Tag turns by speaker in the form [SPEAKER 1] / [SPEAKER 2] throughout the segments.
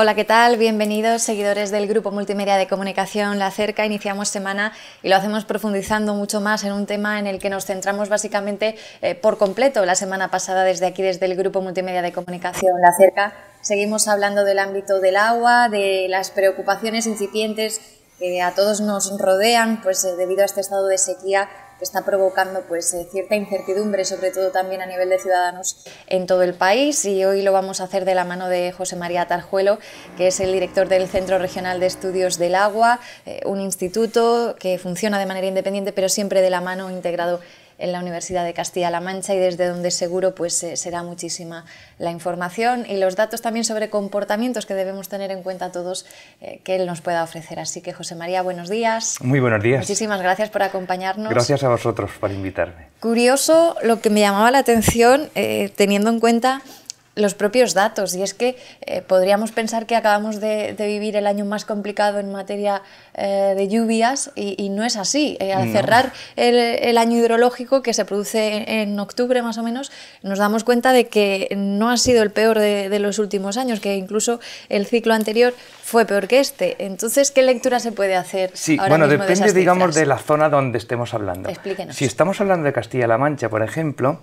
[SPEAKER 1] Hola, ¿qué tal? Bienvenidos, seguidores del Grupo Multimedia de Comunicación La Cerca. Iniciamos semana y lo hacemos profundizando mucho más en un tema en el que nos centramos básicamente por completo la semana pasada desde aquí, desde el Grupo Multimedia de Comunicación La Cerca. Seguimos hablando del ámbito del agua, de las preocupaciones incipientes que a todos nos rodean, pues debido a este estado de sequía que está provocando cierta incertidumbre, sobre todo también a nivel de ciudadanos en todo el país, y hoy lo vamos a hacer de la mano de José María Tarjuelo, que es el director del Centro Regional de Estudios del Agua, un instituto que funciona de manera independiente pero siempre de la mano, integrado en la Universidad de Castilla-La Mancha, y desde donde seguro será muchísima la información y los datos también sobre comportamientos que debemos tener en cuenta todos que él nos pueda ofrecer. Así que, José María, buenos días.
[SPEAKER 2] Muy buenos días.
[SPEAKER 1] Muchísimas gracias por acompañarnos.
[SPEAKER 2] Gracias a vosotros por invitarme.
[SPEAKER 1] Curioso lo que me llamaba la atención, teniendo en cuenta los propios datos, y es que podríamos pensar que acabamos de vivir el año más complicado en materia de lluvias y no es así. Al cerrar el año hidrológico, que se produce en octubre más o menos, nos damos cuenta de que no ha sido el peor de los últimos años, que incluso el ciclo anterior fue peor que este. Entonces, ¿qué lectura se puede hacer?
[SPEAKER 2] Sí,
[SPEAKER 1] ahora
[SPEAKER 2] bueno,
[SPEAKER 1] mismo
[SPEAKER 2] depende,
[SPEAKER 1] de
[SPEAKER 2] digamos, de la zona donde estemos hablando.
[SPEAKER 1] Explíquenos.
[SPEAKER 2] Si estamos hablando de Castilla-La Mancha, por ejemplo,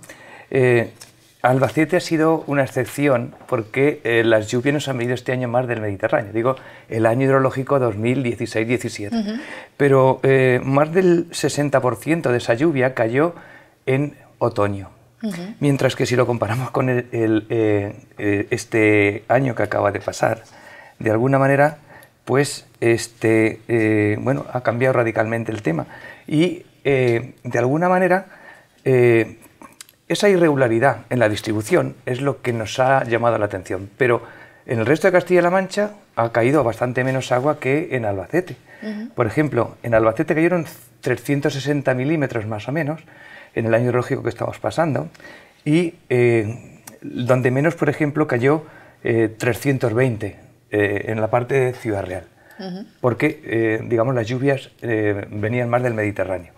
[SPEAKER 2] Albacete ha sido una excepción porque las lluvias nos han venido este año más del Mediterráneo, digo, el año hidrológico 2016-17, pero más del 60% de esa lluvia cayó en otoño, mientras que si lo comparamos con este año que acaba de pasar, de alguna manera, pues bueno, ha cambiado radicalmente el tema y de alguna manera esa irregularidad en la distribución es lo que nos ha llamado la atención, pero en el resto de Castilla-La Mancha ha caído bastante menos agua que en Albacete. Por ejemplo, en Albacete cayeron 360 milímetros más o menos en el año hidrológico que estamos pasando, y donde menos, por ejemplo, cayó 320 en la parte de Ciudad Real, porque digamos, las lluvias venían más del Mediterráneo.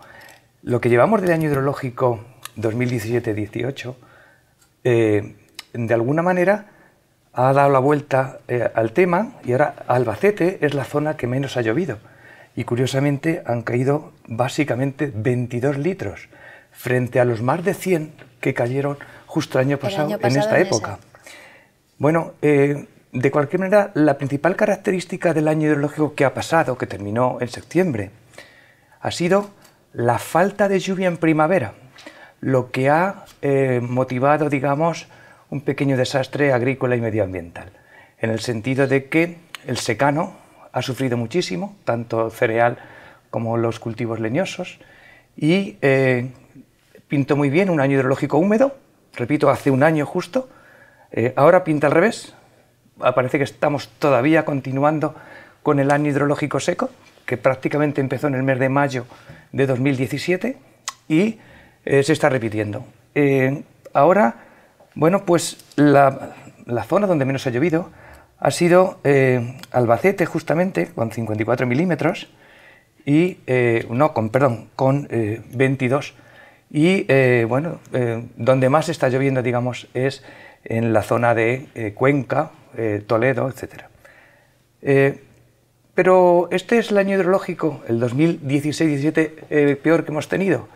[SPEAKER 2] Lo que llevamos del año hidrológico 2017-18, de alguna manera ha dado la vuelta al tema, y ahora Albacete es la zona que menos ha llovido, y curiosamente han caído básicamente 22 litros frente a los más de 100 que cayeron justo el año pasado en esta época. Bueno, de cualquier manera, la principal característica del año hidrológico que ha pasado, que terminó en septiembre, ha sido la falta de lluvia en primavera, lo que ha motivado, digamos, un pequeño desastre agrícola y medioambiental, en el sentido de que el secano ha sufrido muchísimo, tanto cereal como los cultivos leñosos, y pintó muy bien un año hidrológico húmedo, repito, hace un año justo, ahora pinta al revés, parece que estamos todavía continuando con el año hidrológico seco, que prácticamente empezó en el mes de mayo de 2017, y se está repitiendo. Ahora, bueno, pues la zona donde menos ha llovido ha sido Albacete, justamente, con 54 milímetros, y, con 22. Y, bueno, donde más está lloviendo, digamos, es en la zona de Cuenca, Toledo, etc. Pero este es el año hidrológico, el 2016-17, peor que hemos tenido.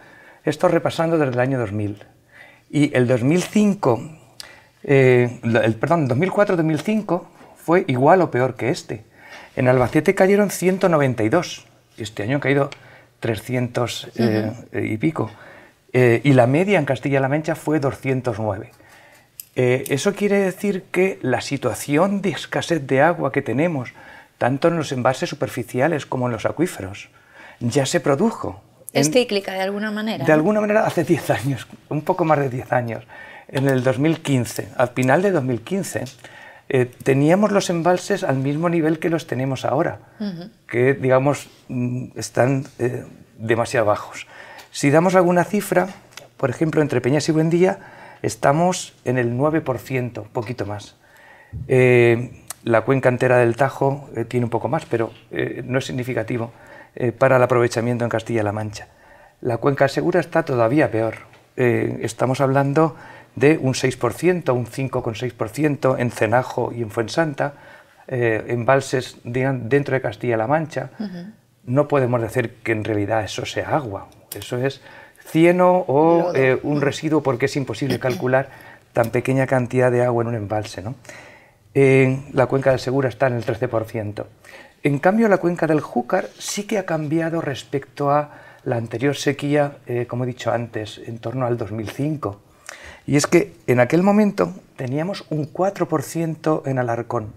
[SPEAKER 2] Esto repasando desde el año 2000. Y el 2004-2005 fue igual o peor que este. En Albacete cayeron 192, y este año han caído 300 y pico. Y la media en Castilla-La Mancha fue 209. Eso quiere decir que la situación de escasez de agua que tenemos, tanto en los embalses superficiales como en los acuíferos, ya se produjo.
[SPEAKER 1] ¿Es cíclica de alguna manera?
[SPEAKER 2] De alguna manera hace 10 años, un poco más de 10 años, en el 2015, al final de 2015, teníamos los embalses al mismo nivel que los tenemos ahora, que digamos están demasiado bajos. Si damos alguna cifra, por ejemplo, entre Peñas y Buendía, estamos en el 9%, un poquito más. La cuenca entera del Tajo tiene un poco más, pero no es significativo para el aprovechamiento en Castilla-La Mancha. La cuenca Segura está todavía peor. Estamos hablando de un 6%, un 5,6% en Cenajo y en Fuensanta, embalses dentro de Castilla-La Mancha, no podemos decir que en realidad eso sea agua. Eso es cieno o un residuo, porque es imposible calcular tan pequeña cantidad de agua en un embalse, ¿no? La cuenca del Segura está en el 13%. En cambio, la cuenca del Júcar sí que ha cambiado respecto a la anterior sequía, como he dicho antes, en torno al 2005. Y es que en aquel momento teníamos un 4% en Alarcón.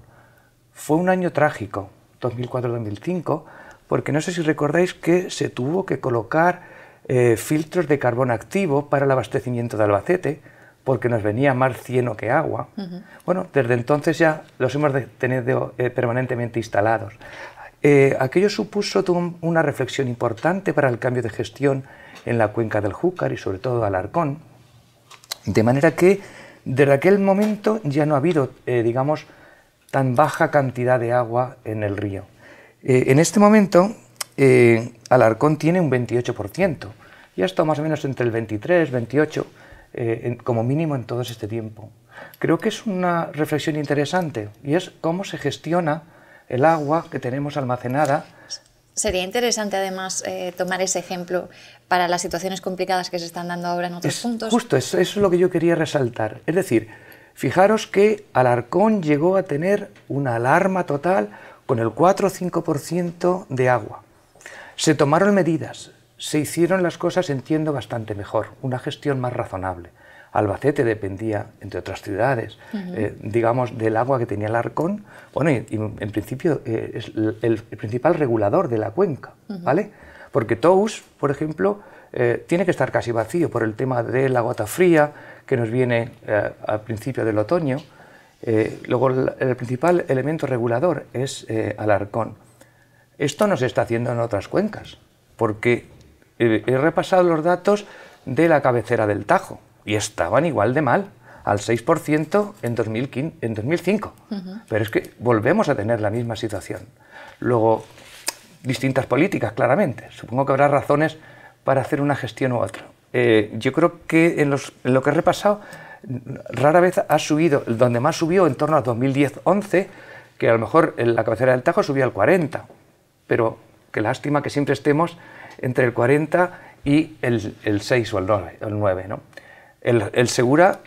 [SPEAKER 2] Fue un año trágico, 2004-2005, porque no sé si recordáis que se tuvo que colocar filtros de carbón activo para el abastecimiento de Albacete, porque nos venía más cieno que agua. Bueno, desde entonces ya los hemos tenido permanentemente instalados. Aquello supuso una reflexión importante para el cambio de gestión en la cuenca del Júcar y sobre todo Alarcón, de manera que desde aquel momento ya no ha habido, digamos, tan baja cantidad de agua en el río. En este momento Alarcón tiene un 28%, ya está más o menos entre el 23, 28%, como mínimo en todo este tiempo. Creo que es una reflexión interesante y es cómo se gestiona el agua que tenemos almacenada.
[SPEAKER 1] Sería interesante además tomar ese ejemplo para las situaciones complicadas que se están dando ahora en otros puntos.
[SPEAKER 2] Justo, eso es lo que yo quería resaltar. Es decir, fijaros que Alarcón llegó a tener una alarma total con el 4 o 5% de agua. Se tomaron medidas, se hicieron las cosas, entiendo, bastante mejor, una gestión más razonable. Albacete dependía, entre otras ciudades, digamos, del agua que tenía Alarcón, bueno, y en principio es el principal regulador de la cuenca, ¿vale? Porque Tous, por ejemplo, tiene que estar casi vacío por el tema de la gota fría que nos viene al principio del otoño. Luego el principal elemento regulador es Alarcón. Esto no se está haciendo en otras cuencas, porque he repasado los datos de la cabecera del Tajo y estaban igual de mal, al 6% en 2005. Pero es que volvemos a tener la misma situación. Luego, distintas políticas, claramente. Supongo que habrá razones para hacer una gestión u otra. Yo creo que en lo que he repasado, rara vez ha subido, donde más subió en torno a 2010-11, que a lo mejor en la cabecera del Tajo subía al 40%, pero qué lástima que siempre estemos entre el 40 y el 6 o el 9, ¿no? El Segura,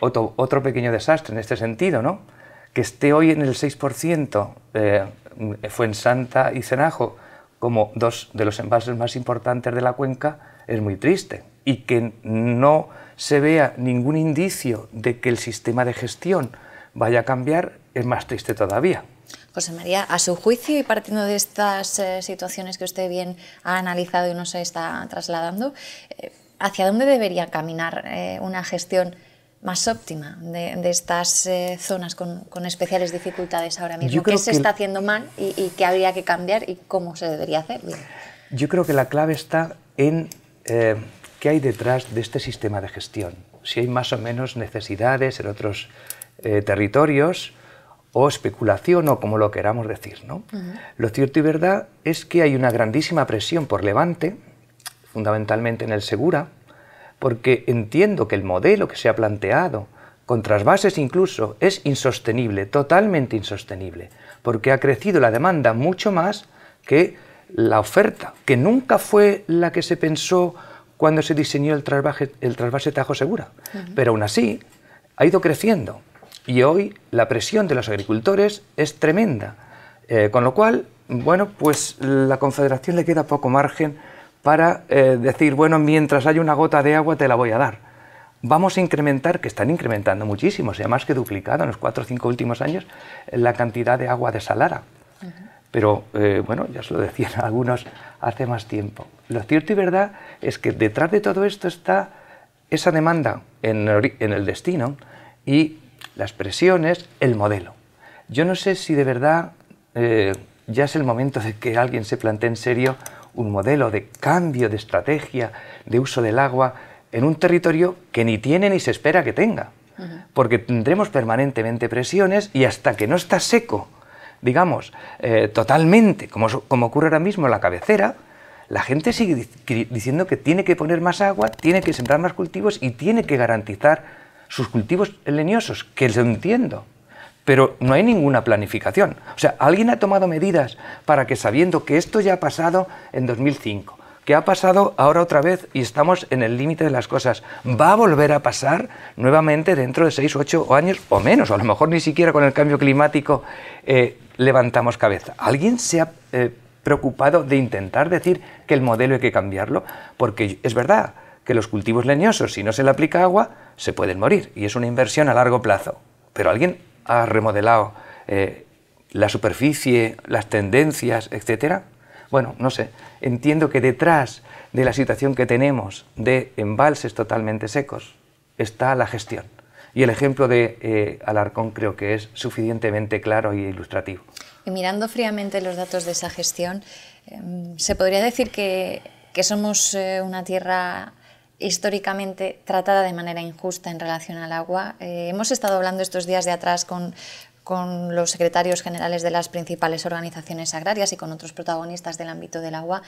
[SPEAKER 2] otro pequeño desastre en este sentido, ¿no? Que esté hoy en el 6%, Fuensanta y Cenajo, como dos de los embalses más importantes de la cuenca, es muy triste. Y que no se vea ningún indicio de que el sistema de gestión vaya a cambiar, es más triste todavía.
[SPEAKER 1] José María, a su juicio y partiendo de estas situaciones que usted bien ha analizado y nos está trasladando, ¿hacia dónde debería caminar una gestión más óptima de estas zonas con especiales dificultades ahora mismo? ¿Qué se está haciendo mal y qué habría que cambiar y cómo se debería hacer? Bien.
[SPEAKER 2] Yo creo que la clave está en qué hay detrás de este sistema de gestión. Si hay más o menos necesidades en otros territorios, o especulación, o como lo queramos decir, ¿no? Lo cierto y verdad es que hay una grandísima presión por Levante, fundamentalmente en el Segura, porque entiendo que el modelo que se ha planteado, con trasvases incluso, es insostenible, totalmente insostenible, porque ha crecido la demanda mucho más que la oferta, que nunca fue la que se pensó cuando se diseñó el trasvase Tajo Segura, pero aún así ha ido creciendo. Y hoy la presión de los agricultores es tremenda, con lo cual, bueno, pues la Confederación le queda poco margen para decir, bueno, mientras haya una gota de agua te la voy a dar. Vamos a incrementar, que están incrementando muchísimo, se ha más que duplicado en los 4 o 5 últimos años la cantidad de agua desalada. Pero, bueno, ya se lo decían algunos hace más tiempo. Lo cierto y verdad es que detrás de todo esto está esa demanda en el destino y las presiones, el modelo. Yo no sé si de verdad ya es el momento de que alguien se plantee en serio un modelo de cambio de estrategia, de uso del agua, en un territorio que ni tiene ni se espera que tenga. Porque tendremos permanentemente presiones y hasta que no está seco, digamos, totalmente, como ocurre ahora mismo en la cabecera, la gente sigue diciendo que tiene que poner más agua, tiene que sembrar más cultivos y tiene que garantizar sus cultivos leñosos, que lo entiendo, pero no hay ninguna planificación. O sea, alguien ha tomado medidas para que, sabiendo que esto ya ha pasado en 2005, que ha pasado ahora otra vez y estamos en el límite de las cosas, va a volver a pasar nuevamente dentro de 6 o 8 años o menos, o a lo mejor ni siquiera con el cambio climático levantamos cabeza. ¿Alguien se ha preocupado de intentar decir que el modelo hay que cambiarlo? Porque es verdad que los cultivos leñosos, si no se le aplica agua, se pueden morir y es una inversión a largo plazo. Pero alguien ha remodelado la superficie, las tendencias, etcétera. Bueno, no sé, entiendo que detrás de la situación que tenemos de embalses totalmente secos está la gestión. Y el ejemplo de Alarcón creo que es suficientemente claro y ilustrativo.
[SPEAKER 1] Y mirando fríamente los datos de esa gestión, ¿se podría decir que somos una tierra históricamente tratada de manera injusta en relación al agua? Hemos estado hablando estos días de atrás con los secretarios generales de las principales organizaciones agrarias y con otros protagonistas del ámbito del agua,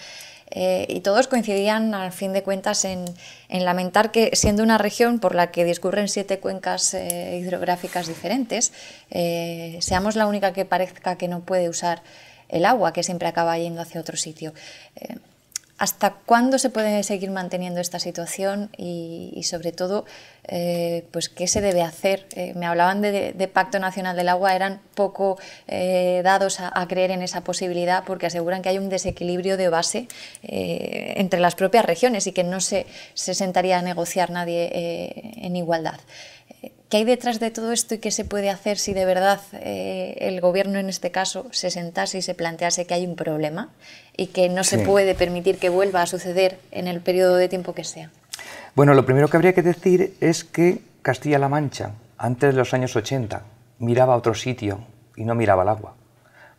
[SPEAKER 1] y todos coincidían, al fin de cuentas, en lamentar que, siendo una región por la que discurren 7 cuencas hidrográficas diferentes, seamos la única que parezca que no puede usar el agua, que siempre acaba yendo hacia otro sitio. ¿Hasta cuándo se puede seguir manteniendo esta situación y sobre todo, pues qué se debe hacer? Me hablaban de Pacto Nacional del Agua, eran poco dados a creer en esa posibilidad porque aseguran que hay un desequilibrio de base entre las propias regiones y que no se sentaría a negociar nadie en igualdad. ¿Qué hay detrás de todo esto y qué se puede hacer si de verdad el gobierno, en este caso, se sentase y se plantease que hay un problema y que no se puede permitir que vuelva a suceder en el periodo de tiempo que sea?
[SPEAKER 2] Bueno, lo primero que habría que decir es que Castilla-La Mancha, antes de los años 80, miraba a otro sitio y no miraba al agua.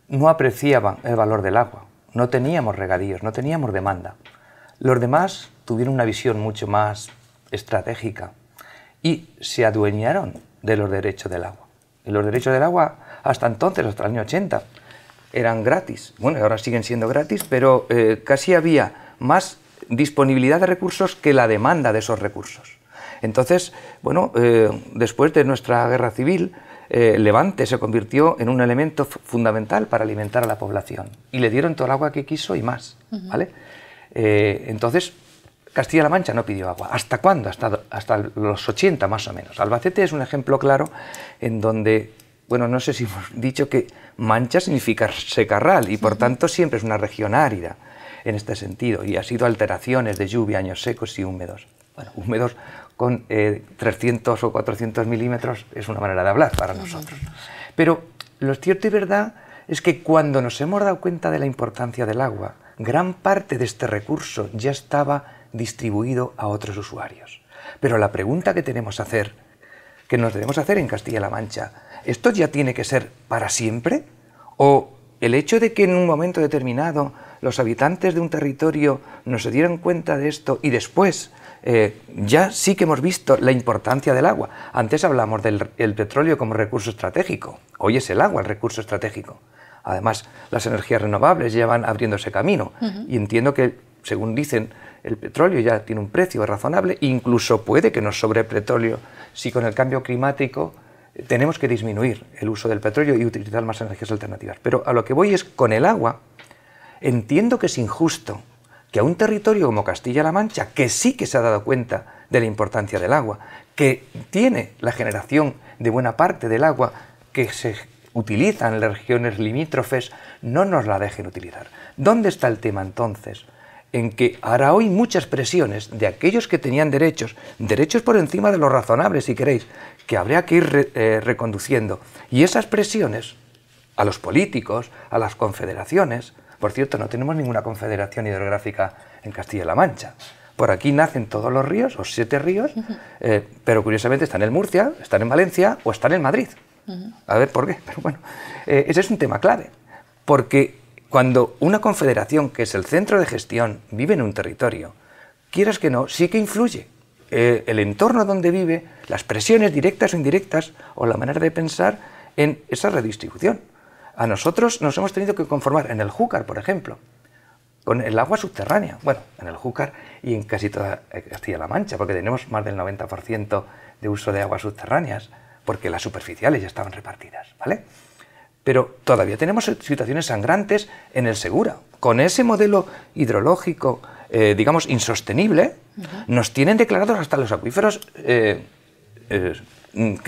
[SPEAKER 2] No apreciaba el valor del agua, no teníamos regadíos, no teníamos demanda. Los demás tuvieron una visión mucho más estratégica y se adueñaron de los derechos del agua. Y los derechos del agua, hasta entonces, hasta el año 80, eran gratis. Bueno, ahora siguen siendo gratis, pero casi había más disponibilidad de recursos que la demanda de esos recursos. Entonces, bueno, después de nuestra guerra civil, Levante se convirtió en un elemento fundamental para alimentar a la población. Y le dieron todo el agua que quiso y más, ¿vale? Entonces, Castilla-La Mancha no pidió agua. ¿Hasta cuándo? Hasta los 80 más o menos. Albacete es un ejemplo claro en donde, bueno, no sé si hemos dicho que Mancha significa secarral y por tanto siempre es una región árida en este sentido y ha sido alteraciones de lluvia, años secos y húmedos. Bueno, húmedos con 300 o 400 milímetros es una manera de hablar para nosotros. Pero lo cierto y verdad es que cuando nos hemos dado cuenta de la importancia del agua, gran parte de este recurso ya estaba distribuido a otros usuarios. Pero la pregunta que nos debemos hacer en Castilla-La Mancha, ¿esto ya tiene que ser para siempre? ¿O el hecho de que en un momento determinado los habitantes de un territorio no se dieran cuenta de esto y después ya sí que hemos visto la importancia del agua? Antes hablamos del petróleo como recurso estratégico, hoy es el agua el recurso estratégico. Además, las energías renovables llevan abriéndose camino y entiendo que, según dicen, el petróleo ya tiene un precio razonable, incluso puede que nos sobre petróleo si con el cambio climático tenemos que disminuir el uso del petróleo y utilizar más energías alternativas. Pero a lo que voy es, con el agua, entiendo que es injusto que a un territorio como Castilla-La Mancha, que sí que se ha dado cuenta de la importancia del agua, que tiene la generación de buena parte del agua que se utiliza en las regiones limítrofes, no nos la dejen utilizar. ¿Dónde está el tema entonces? En que ahora hoy muchas presiones de aquellos que tenían derechos por encima de lo razonable, si queréis, que habría que ir reconduciendo. Y esas presiones a los políticos, a las confederaciones, por cierto, no tenemos ninguna confederación hidrográfica en Castilla-La Mancha. Por aquí nacen todos los ríos, los 7 ríos, pero curiosamente están en Murcia, están en Valencia o están en Madrid. A ver por qué, pero bueno, ese es un tema clave, porque cuando una confederación, que es el centro de gestión, vive en un territorio, quieras que no, sí que influye el entorno donde vive, las presiones directas o indirectas, o la manera de pensar en esa redistribución. A nosotros nos hemos tenido que conformar en el Júcar, por ejemplo, con el agua subterránea. Bueno, en el Júcar y en casi toda Castilla-La Mancha, porque tenemos más del 90% de uso de aguas subterráneas. porque las superficiales ya estaban repartidas, ¿vale? Pero todavía tenemos situaciones sangrantes en el Segura. Con ese modelo hidrológico, digamos, insostenible, nos tienen declarados hasta los acuíferos que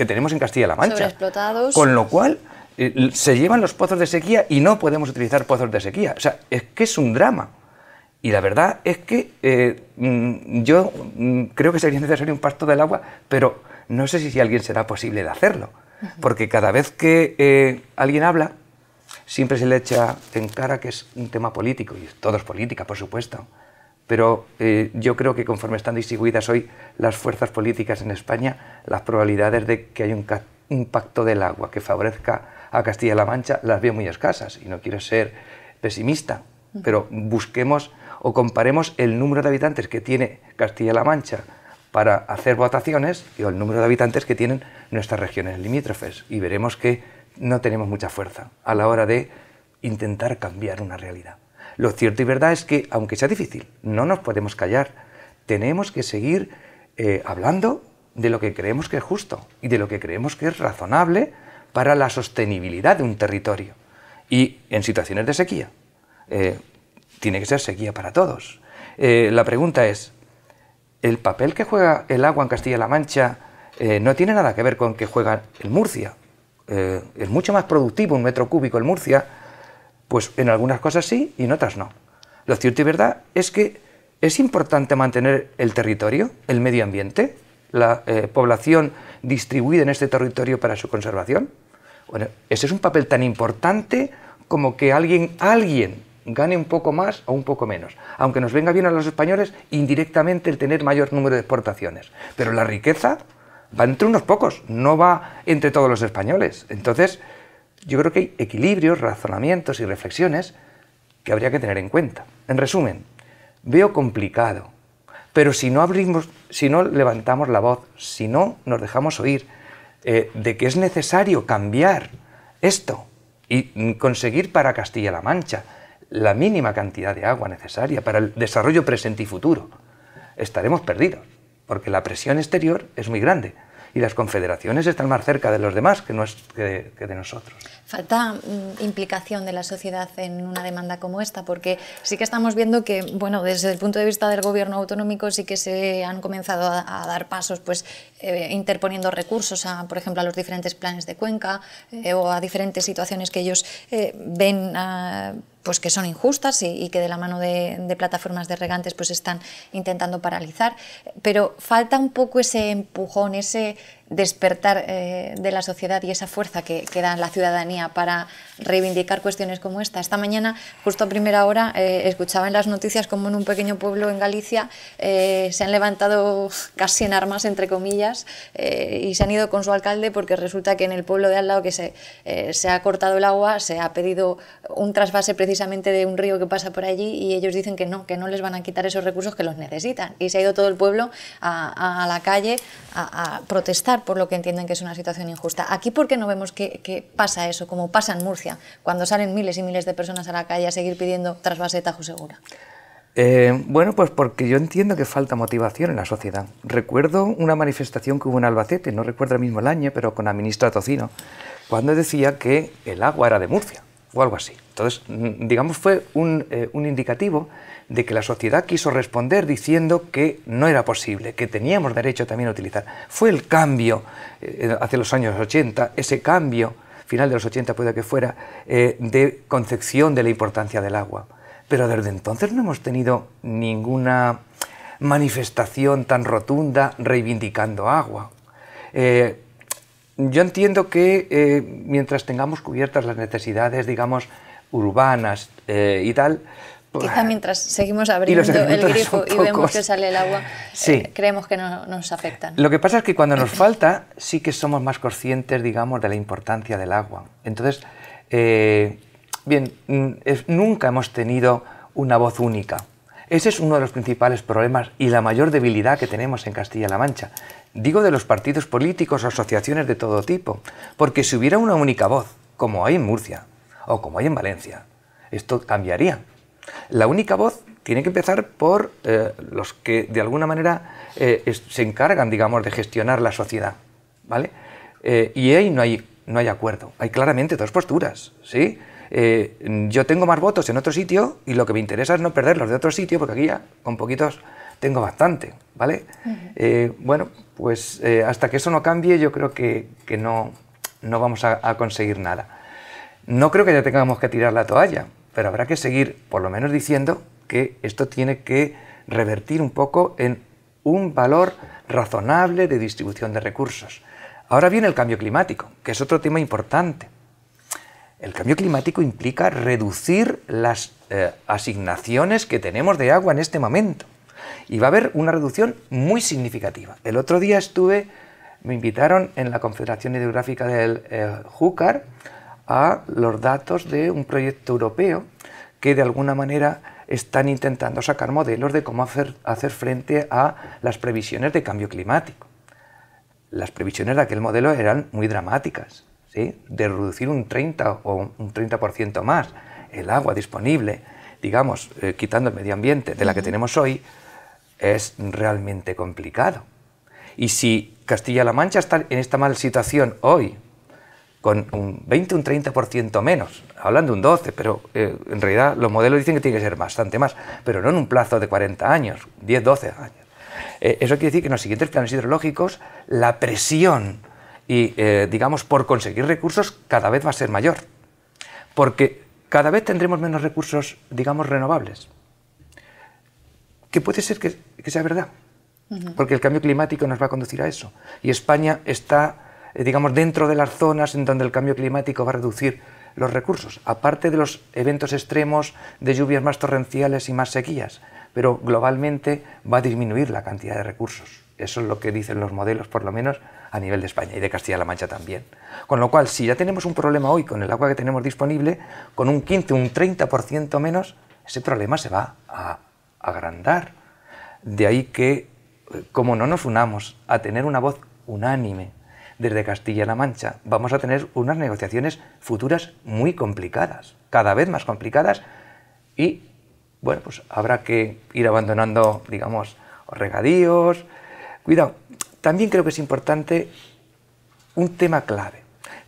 [SPEAKER 2] tenemos en Castilla-La Mancha.
[SPEAKER 1] Sobreexplotados.
[SPEAKER 2] Con lo cual, se llevan los pozos de sequía y no podemos utilizar pozos de sequía. O sea, es que es un drama. Y la verdad es que yo creo que sería necesario un pacto del agua, pero no sé si a alguien será posible de hacerlo. Porque cada vez que alguien habla, siempre se le echa en cara que es un tema político, y todo es política, por supuesto. Pero yo creo que conforme están distribuidas hoy las fuerzas políticas en España, las probabilidades de que haya un pacto del agua que favorezca a Castilla-La Mancha las veo muy escasas. Y no quiero ser pesimista, pero busquemos o comparemos el número de habitantes que tiene Castilla-La Mancha para hacer votaciones y el número de habitantes que tienen nuestras regiones limítrofes, y veremos que no tenemos mucha fuerza a la hora de intentar cambiar una realidad. Lo cierto y verdad es que, aunque sea difícil, no nos podemos callar. Tenemos que seguir hablando de lo que creemos que es justo y de lo que creemos que es razonable para la sostenibilidad de un territorio. Y en situaciones de sequía, tiene que ser sequía para todos. La pregunta es, ¿el papel que juega el agua en Castilla-La Mancha no tiene nada que ver con que juega en Murcia? Es mucho más productivo un metro cúbico en Murcia, pues en algunas cosas sí y en otras no. Lo cierto y verdad es que es importante mantener el territorio, el medio ambiente, la población distribuida en este territorio para su conservación. Bueno, ese es un papel tan importante como que alguien gane un poco más o un poco menos. Aunque nos venga bien a los españoles, indirectamente el tener mayor número de exportaciones. Pero la riqueza va entre unos pocos, no va entre todos los españoles. Entonces, yo creo que hay equilibrios, razonamientos y reflexiones que habría que tener en cuenta. En resumen, veo complicado, pero si no levantamos la voz, si no nos dejamos oír de que es necesario cambiar esto y conseguir para Castilla-La Mancha la mínima cantidad de agua necesaria para el desarrollo presente y futuro, estaremos perdidos, porque la presión exterior es muy grande y las confederaciones están más cerca de los demás que de nosotros.
[SPEAKER 1] Falta implicación de la sociedad en una demanda como esta, porque sí que estamos viendo que, bueno, desde el punto de vista del gobierno autonómico sí que se han comenzado a dar pasos, pues interponiendo recursos, por ejemplo, a los diferentes planes de cuenca o a diferentes situaciones que ellos ven pues que son injustas y que de la mano de plataformas de regantes pues están intentando paralizar, pero falta un poco ese empujón, ese despertar de la sociedad y esa fuerza que da la ciudadanía para reivindicar cuestiones como esta. Esta mañana, justo a primera hora, escuchaba en las noticias como en un pequeño pueblo en Galicia se han levantado casi en armas, entre comillas, y se han ido con su alcalde porque resulta que en el pueblo de al lado que se ha cortado el agua, se ha pedido un trasvase precisamente de un río que pasa por allí y ellos dicen que no les van a quitar esos recursos, que los necesitan. Y se ha ido todo el pueblo a la calle a protestar por lo que entienden que es una situación injusta. Aquí, ¿por qué no vemos que pasa eso, como pasa en Murcia, cuando salen miles y miles de personas a la calle a seguir pidiendo trasvase de Tajo Segura?
[SPEAKER 2] Bueno, pues porque yo entiendo que falta motivación en la sociedad. Recuerdo una manifestación que hubo en Albacete, no recuerdo el mismo el año, pero con la ministra Tocino, cuando decía que el agua era de Murcia, o algo así. Entonces, digamos, fue un indicativo de que la sociedad quiso responder diciendo que no era posible, que teníamos derecho también a utilizar. Fue el cambio hacia los años 80, ese cambio, final de los 80 puede que fuera, de concepción de la importancia del agua. Pero desde entonces no hemos tenido ninguna manifestación tan rotunda reivindicando agua. Yo entiendo que mientras tengamos cubiertas las necesidades, digamos, urbanas y tal,
[SPEAKER 1] quizá mientras seguimos abriendo el grifo y vemos que sale el agua,
[SPEAKER 2] sí,
[SPEAKER 1] creemos que no nos afectan.
[SPEAKER 2] Lo que pasa es que cuando nos falta, sí que somos más conscientes, digamos, de la importancia del agua. Entonces, bien, nunca hemos tenido una voz única. Ese es uno de los principales problemas y la mayor debilidad que tenemos en Castilla-La Mancha. Digo de los partidos políticos o asociaciones de todo tipo, porque si hubiera una única voz, como hay en Murcia o como hay en Valencia, esto cambiaría. La única voz tiene que empezar por los que de alguna manera se encargan, digamos, de gestionar la sociedad, ¿vale? Y ahí no hay acuerdo, hay claramente dos posturas, ¿sí? Yo tengo más votos en otro sitio y lo que me interesa es no perder los de otro sitio, porque aquí ya con poquitos tengo bastante, ¿vale? Bueno, pues hasta que eso no cambie yo creo que no vamos a conseguir nada. No creo que ya tengamos que tirar la toalla, pero habrá que seguir por lo menos diciendo que esto tiene que revertir un poco en un valor razonable de distribución de recursos. Ahora viene el cambio climático, que es otro tema importante. El cambio climático implica reducir las asignaciones que tenemos de agua en este momento. Y va a haber una reducción muy significativa. El otro día me invitaron en la Confederación Hidrográfica del Júcar a los datos de un proyecto europeo que de alguna manera están intentando sacar modelos de cómo hacer frente a las previsiones de cambio climático. Las previsiones de aquel modelo eran muy dramáticas, ¿sí? De reducir un 30 o un 30% más el agua disponible, digamos, quitando el medio ambiente de la que tenemos hoy, es realmente complicado. Y si Castilla-La Mancha está en esta mala situación hoy, con un 20 o un 30% menos, hablan de un 12%, pero en realidad los modelos dicen que tiene que ser bastante más, pero no en un plazo de 40 años, 10, 12 años. Eso quiere decir que en los siguientes planes hidrológicos la presión y, digamos, por conseguir recursos cada vez va a ser mayor, porque cada vez tendremos menos recursos, digamos, renovables, que puede ser que sea verdad, porque el cambio climático nos va a conducir a eso, y España está, digamos, dentro de las zonas en donde el cambio climático va a reducir los recursos, aparte de los eventos extremos de lluvias más torrenciales y más sequías, pero globalmente va a disminuir la cantidad de recursos. Eso es lo que dicen los modelos, por lo menos a nivel de España y de Castilla-La Mancha también. Con lo cual, si ya tenemos un problema hoy con el agua que tenemos disponible, con un 15, un 30% menos, ese problema se va a agrandar. De ahí que, como no nos unamos a tener una voz unánime desde Castilla-La Mancha, vamos a tener unas negociaciones futuras muy complicadas, cada vez más complicadas, y bueno, pues habrá que ir abandonando, digamos, regadíos. Cuidado, también creo que es importante un tema clave.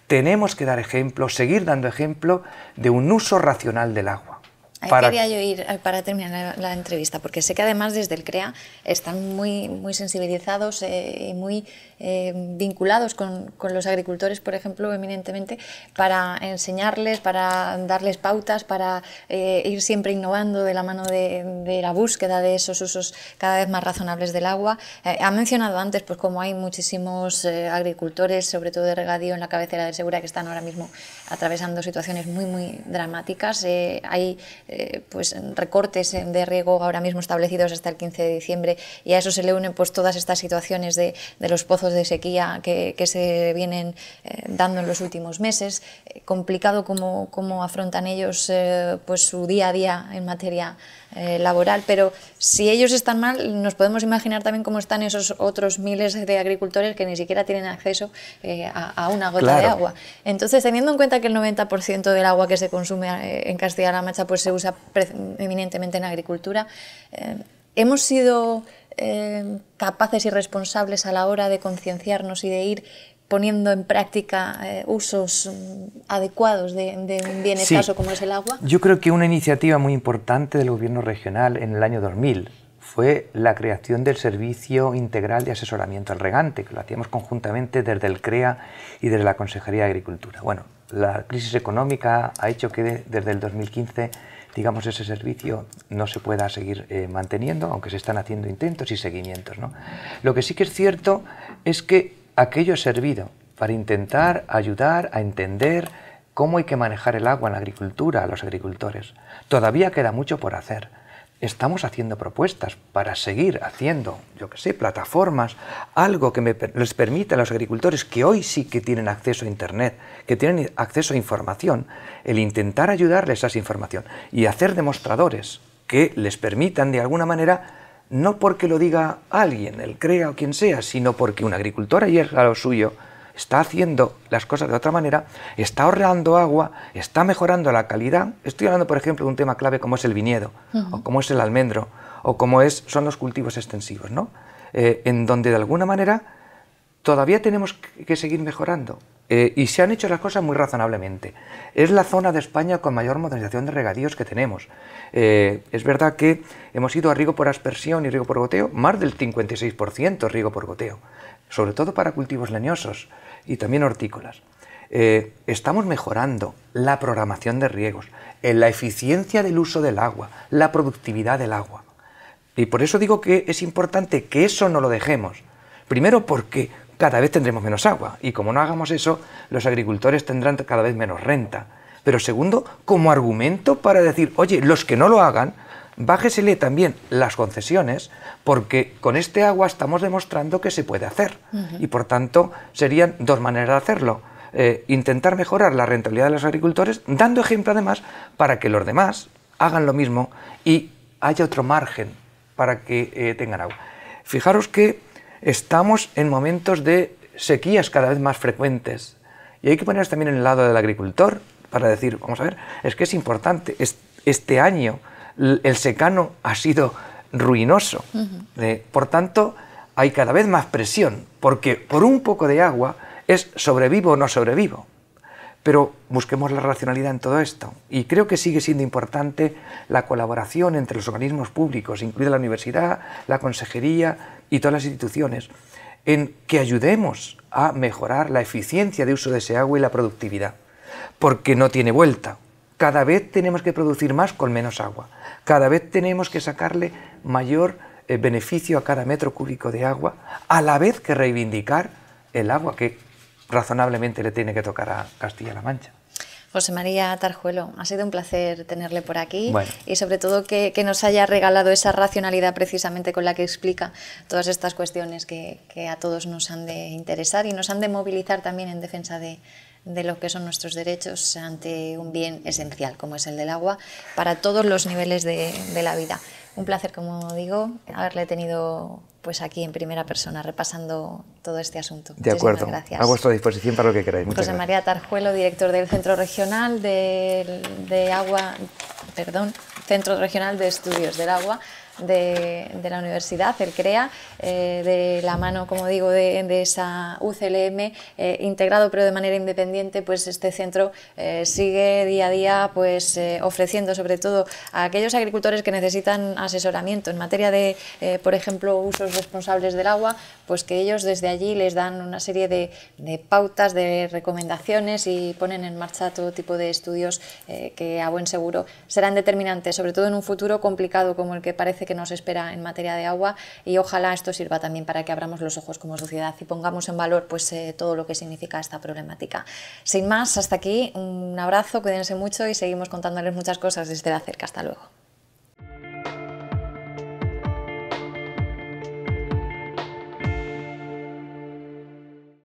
[SPEAKER 2] Tenemos que dar ejemplo, seguir dando ejemplo de un uso racional del agua.
[SPEAKER 1] Ahí quería yo ir para terminar la entrevista, porque sé que además desde el CREA están muy sensibilizados y muy vinculados con los agricultores, por ejemplo, eminentemente, para enseñarles, para darles pautas, para ir siempre innovando de la mano de la búsqueda de esos usos cada vez más razonables del agua. Ha mencionado antes, pues como hay muchísimos agricultores, sobre todo de regadío en la cabecera del Segura, que están ahora mismo atravesando situaciones muy dramáticas. Hay pues recortes de riego ahora mismo establecidos hasta el 15 de diciembre, y a eso se le unen pues todas estas situaciones de los pozos de sequía que se vienen dando en los últimos meses. Complicado cómo afrontan ellos pues su día a día en materia laboral, pero si ellos están mal, nos podemos imaginar también cómo están esos otros miles de agricultores que ni siquiera tienen acceso a una gota de agua. Entonces, teniendo en cuenta que el 90% del agua que se consume en Castilla-La Mancha pues se usa eminentemente en agricultura, ¿hemos sido capaces y responsables a la hora de concienciarnos y de ir poniendo en práctica usos adecuados de un bien escaso como es el agua?
[SPEAKER 2] Yo creo que una iniciativa muy importante del gobierno regional en el año 2000 fue la creación del Servicio Integral de Asesoramiento al Regante, que lo hacíamos conjuntamente desde el CREA y desde la Consejería de Agricultura. Bueno, la crisis económica ha hecho que desde el 2015, digamos, ese servicio no se pueda seguir manteniendo, aunque se están haciendo intentos y seguimientos, ¿no? Lo que sí que es cierto es que aquello ha servido para intentar ayudar a entender cómo hay que manejar el agua en la agricultura a los agricultores. Todavía queda mucho por hacer. Estamos haciendo propuestas para seguir haciendo, yo qué sé, plataformas, algo que les permita a los agricultores que hoy sí que tienen acceso a Internet, que tienen acceso a información, el intentar ayudarles a esa información y hacer demostradores que les permitan de alguna manera, no porque lo diga alguien, el CREA o quien sea, sino porque un agricultor ayer a lo suyo está haciendo las cosas de otra manera, está ahorrando agua, está mejorando la calidad. Estoy hablando, por ejemplo, de un tema clave como es el viñedo, o como es el almendro, o como son los cultivos extensivos, ¿no? En donde de alguna manera todavía tenemos que seguir mejorando. Y se han hecho las cosas muy razonablemente. Es la zona de España con mayor modernización de regadíos que tenemos. Es verdad que hemos ido a riego por aspersión y riego por goteo, más del 56% riego por goteo, sobre todo para cultivos leñosos y también hortícolas. Estamos mejorando la programación de riegos, la eficiencia del uso del agua, la productividad del agua. Y por eso digo que es importante que eso no lo dejemos. Primero porque cada vez tendremos menos agua y como no hagamos eso, los agricultores tendrán cada vez menos renta. Pero segundo, como argumento para decir, oye, los que no lo hagan, bájesele también las concesiones, porque con este agua estamos demostrando que se puede hacer. Y por tanto, serían dos maneras de hacerlo. Intentar mejorar la rentabilidad de los agricultores, dando ejemplo además para que los demás hagan lo mismo y haya otro margen para que tengan agua. Fijaros que estamos en momentos de sequías cada vez más frecuentes y hay que ponernos también en el lado del agricultor para decir, vamos a ver, es que es importante, este año el secano ha sido ruinoso, por tanto hay cada vez más presión, porque por un poco de agua es sobrevivo o no sobrevivo. Pero busquemos la racionalidad en todo esto y creo que sigue siendo importante la colaboración entre los organismos públicos, incluida la universidad, la consejería y todas las instituciones, en que ayudemos a mejorar la eficiencia de uso de ese agua y la productividad, porque no tiene vuelta. Cada vez tenemos que producir más con menos agua, cada vez tenemos que sacarle mayor beneficio a cada metro cúbico de agua, a la vez que reivindicar el agua que razonablemente le tiene que tocar a Castilla-La Mancha.
[SPEAKER 1] José María Tarjuelo, ha sido un placer tenerle por aquí y sobre todo que nos haya regalado esa racionalidad precisamente con la que explica todas estas cuestiones que a todos nos han de interesar y nos han de movilizar también en defensa de lo que son nuestros derechos ante un bien esencial como es el del agua para todos los niveles de la vida. Un placer, como digo, haberle tenido pues aquí en primera persona repasando todo este asunto.
[SPEAKER 2] De acuerdo,
[SPEAKER 1] gracias.
[SPEAKER 2] A vuestra disposición para lo que queráis.
[SPEAKER 1] José María Tarjuelo, director del Centro Regional Centro Regional de Estudios del Agua de la Universidad, el CREA, de la mano, como digo, de esa UCLM, integrado pero de manera independiente, pues este centro sigue día a día pues ofreciendo sobre todo a aquellos agricultores que necesitan asesoramiento en materia de, por ejemplo, usos responsables del agua, pues que ellos desde allí les dan una serie de pautas, de recomendaciones y ponen en marcha todo tipo de estudios que a buen seguro serán determinantes, sobre todo en un futuro complicado como el que parece que nos espera en materia de agua, y ojalá esto sirva también para que abramos los ojos como sociedad y pongamos en valor pues todo lo que significa esta problemática. Sin más, hasta aquí, un abrazo, cuídense mucho y seguimos contándoles muchas cosas desde la cerca. Hasta luego.